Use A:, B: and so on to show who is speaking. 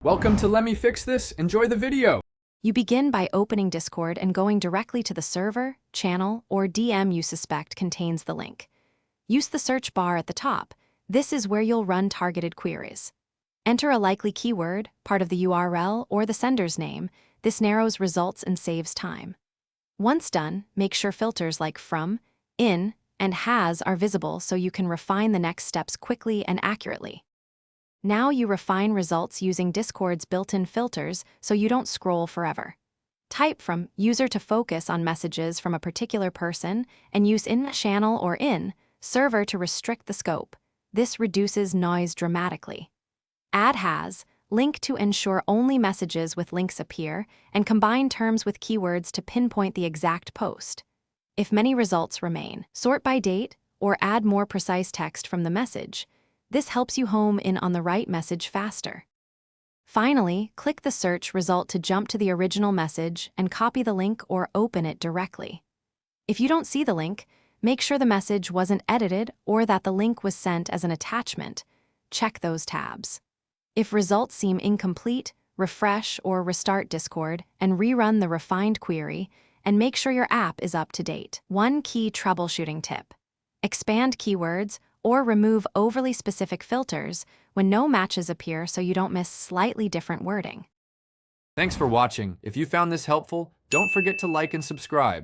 A: Welcome to Let Me Fix This. Enjoy the video.
B: You begin by opening Discord and going directly to the server, channel, or DM you suspect contains the link. Use the search bar at the top. This is where you'll run targeted queries. Enter a likely keyword, part of the URL, or the sender's name. This narrows results and saves time. Once done, make sure filters like from, in, and has are visible so you can refine the next steps quickly and accurately. Now you refine results using Discord's built-in filters so you don't scroll forever. Type from user to focus on messages from a particular person and use in channel or in server to restrict the scope. This reduces noise dramatically. Add has link to ensure only messages with links appear and combine terms with keywords to pinpoint the exact post. If many results remain, sort by date or add more precise text from the message. This helps you home in on the right message faster. Finally, click the search result to jump to the original message and copy the link or open it directly. If you don't see the link, make sure the message wasn't edited or that the link was sent as an attachment. Check those tabs. If results seem incomplete, refresh or restart Discord and rerun the refined query and make sure your app is up to date. One key troubleshooting tip: expand keywords or remove overly specific filters when no matches appear so you don't miss slightly different wording.
A: Thanks for watching. If you found this helpful, don't forget to like and subscribe.